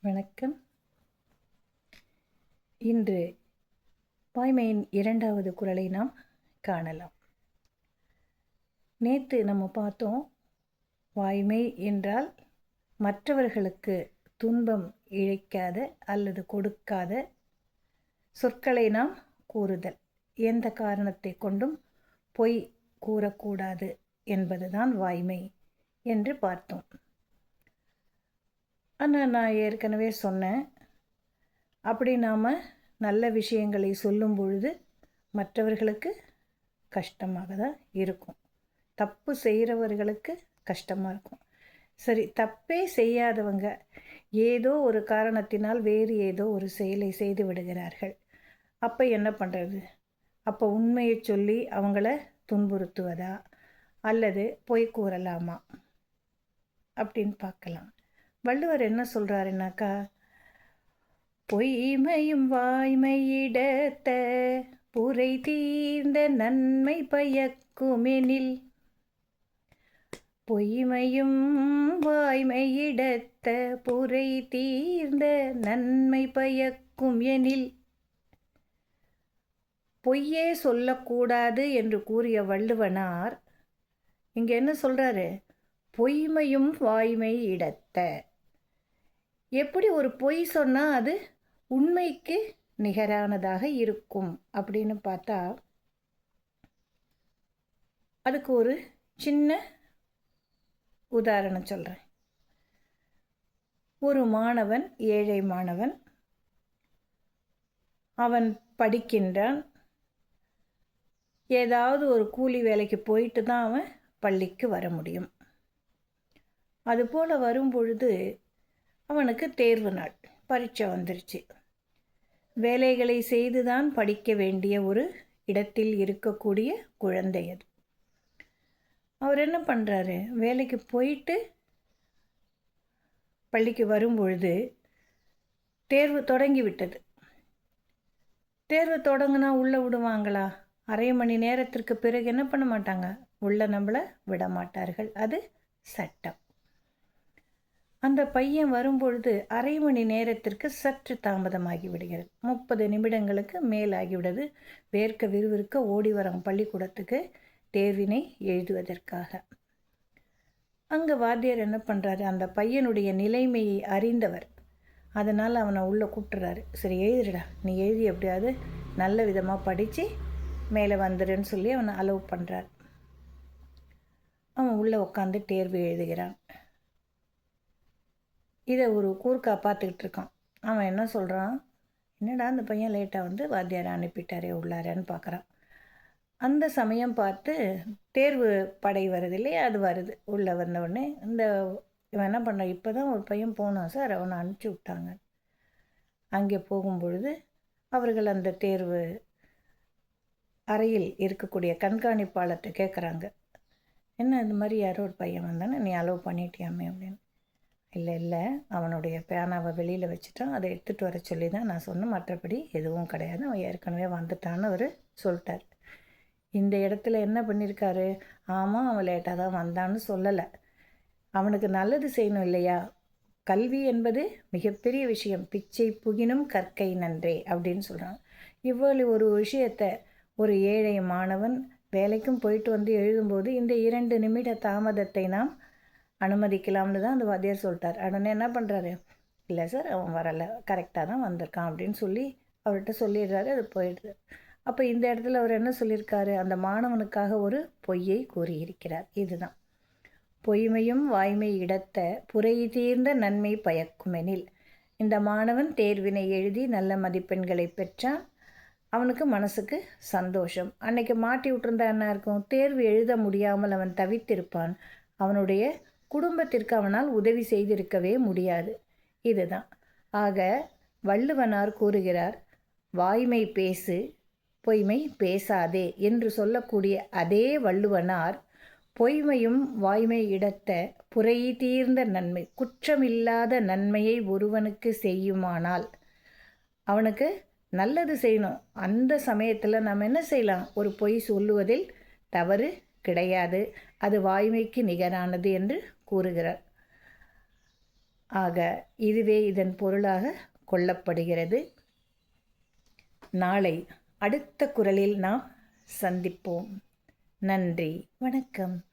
வணக்கம். இன்று வாய்மையின் 2வது குறளை நாம் காணலாம். நேற்று நம்ம பார்த்தோம், வாய்மை என்றால் மற்றவர்களுக்கு துன்பம் இழைக்காத அல்லது கொடுக்காத சொற்களை நாம் கூறுதல். எந்த காரணத்தை கொண்டும் பொய் கூறக்கூடாது என்பதுதான் வாய்மை என்று பார்த்தோம். ஆனால் நான் ஏற்கனவே சொன்னேன், அப்படி நாம் நல்ல விஷயங்களை சொல்லும் பொழுது மற்றவர்களுக்கு கஷ்டமாக தான் இருக்கும். தப்பு செய்கிறவர்களுக்கு கஷ்டமாக இருக்கும். சரி, தப்பே செய்யாதவங்க ஏதோ ஒரு காரணத்தினால் வேறு ஏதோ ஒரு செயலை செய்து விடுகிறார்கள். அப்போ என்ன பண்ணுறது? அப்போ உண்மையை சொல்லி அவங்கள துன்புறுத்துவதா அல்லது பொய் கூறலாமா அப்படின்னு பார்க்கலாம். வள்ளுவர் என்ன சொல்கிறாருன்னாக்கா, பொய்மையும் வாய்மையிடத்த புரை தீர்ந்த நன்மை பயக்குமெனில், பொய்மையும் வாய்மையிடத்த புரை தீர்ந்த நன்மை பயக்கும் எனில், பொய்யே சொல்லக்கூடாது என்று கூறிய வள்ளுவனார் இங்கே என்ன சொல்கிறாரு? பொய்மையும் வாய்மை இடத்த. எப்படி ஒரு பொய் சொன்னால் அது உண்மைக்கு நிகரானதாக இருக்கும் அப்படின்னு பார்த்தா, அதுக்கு ஒரு சின்ன உதாரணம் சொல்கிறேன். ஒரு மாணவன், ஏழை மாணவன், அவன் படிக்கின்றான். ஏதாவது ஒரு கூலி வேலைக்கு போயிட்டு தான் அவன் பள்ளிக்கு வர முடியும். அதுபோல் வரும் பொழுது அவனுக்கு தேர்வு நாள், பரீட்சை வந்துருச்சு. வேலைகளை செய்து தான் படிக்க வேண்டிய ஒரு இடத்தில் இருக்கக்கூடிய குழந்தை அது. அவர் என்ன பண்ணுறாரு? வேலைக்கு போயிட்டு பள்ளிக்கு வரும் பொழுது தேர்வு தொடங்கி விட்டது. தேர்வு தொடங்கினா உள்ளே விடுவாங்களா? அரை மணி நேரத்திற்கு பிறகு என்ன பண்ண மாட்டாங்க, உள்ளே நம்மளை விட மாட்டார்கள். அது சட்டம். அந்த பையன் வரும்பொழுது அரை மணி நேரத்திற்கு சற்று தாமதமாகி விடுகிறது. 30 நிமிடங்களுக்கு மேலாகிவிடுது. வேர்க்க விறுவிறுக்க ஓடி வரோம் பள்ளிக்கூடத்துக்கு தேர்வினை எழுதுவதற்காக. அங்கே வாத்தியார் என்ன பண்ணுறாரு? அந்த பையனுடைய நிலைமையை அறிந்தவர், அதனால் அவனை உள்ளே கூப்பிட்டுறாரு. சரி, எழுதுடா, நீ எழுதி எப்படியாவது நல்ல விதமாக படித்து மேலே வந்துடுன்னு சொல்லி அவனை அலோவ் பண்ணுறார். அவன் உள்ளே உட்காந்து தேர்வு எழுதுகிறான். இதை ஒரு கூர்க்கா பார்த்துக்கிட்டு இருக்கான். அவன் என்ன சொல்கிறான்? என்னடா அந்த பையன் லேட்டாக வந்து வாத்தியாரை அனுப்பிட்டாரே உள்ளாரன்னு பார்க்குறான். அந்த சமயம் பார்த்து தேர்வு படை வருது இல்லையா, அது வருது. உள்ளே வந்தவுடனே இவன் என்ன பண்ணான்? இப்போ தான் ஒரு பையன் போனான் சார், அவனை அனுப்பிச்சி விட்டாங்க. அங்கே போகும்பொழுது அவர்கள் அந்த தேர்வு அறையில் இருக்கக்கூடிய கண்காணிப்பாளர்கிட்ட கேட்குறாங்க, என்ன இந்த மாதிரி யாரோ ஒரு பையன் வந்தானே, நீ அலோவ் பண்ணிட்டியாமே அப்படின்னு. இல்லை, அவனுடைய பேனாவை வெளியில் வச்சுட்டான், அதை எடுத்துகிட்டு வர சொல்லி தான் நான் சொன்னேன், மற்றபடி எதுவும் கிடையாது, அவன் ஏற்கனவே வந்துட்டான்னு அவர் சொல்லிட்டார். இந்த இடத்துல என்ன பண்ணியிருக்காரு? ஆமாம், அவன் லேட்டாக தான் வந்தான்னு சொல்லலை. அவனுக்கு நல்லது செய்யணும் இல்லையா? கல்வி என்பது மிகப்பெரிய விஷயம். பிச்சை புகினும் கற்கை நன்றே அப்படின்னு சொல்கிறான். இவ்வளவு ஒரு விஷயத்தை ஒரு ஏழை மாணவன் வேலைக்கும் போயிட்டு வந்து எழுதும்போது இந்த 2 நிமிட தாமதத்தை நாம் அனுமதிக்கலாம்னு தான் அந்த வாத்தியார் சொல்லிட்டார். உடனே என்ன பண்ணுறாரு? இல்லை சார், அவன் வரலை, கரெக்டாக தான் வந்திருக்கான் அப்படின்னு சொல்லி அவர்கிட்ட சொல்லிடுறாரு. அது போயிடுது. அப்போ இந்த இடத்துல அவர் என்ன சொல்லியிருக்காரு? அந்த மாணவனுக்காக ஒரு பொய்யை கூறியிருக்கிறார். இதுதான் பொய்மையும் வாய்மை இடத்த புரை தீர்ந்த நன்மை பயக்குமெனில். இந்த மாணவன் தேர்வினை எழுதி நல்ல மதிப்பெண்களை பெற்றான். அவனுக்கு மனசுக்கு சந்தோஷம். அன்னைக்கு மாட்டி விட்டுருந்தா என்ன இருக்கும்? தேர்வு எழுத முடியாமல் அவன் தவித்திருப்பான். அவனுடைய குடும்பத்திற்கு அவனால் உதவி செய்திருக்கவே முடியாது. இதுதான். ஆக வள்ளுவனார் கூறுகிறார், வாய்மை பேசு, பொய்மை பேசாதே என்று சொல்லக்கூடிய அதே வள்ளுவனார் பொய்மையும் வாய்மை இடத்த புரை தீர்ந்த நன்மை, குற்றமில்லாத நன்மையை ஒருவனுக்கு செய்யுமானால் அவனுக்கு நல்லது செய்யணும். அந்த சமயத்தில் நம்ம என்ன செய்யலாம்? ஒரு பொய் சொல்லுவதில் தவறு கிடையாது, அது வாய்மைக்கு நிகரானது என்று கூறுகிறார். ஆக இதுவே இதன் பொருளாக கொள்ளப்படுகிறது. நாளை அடுத்த குரலில் நாம் சந்திப்போம். நன்றி, வணக்கம்.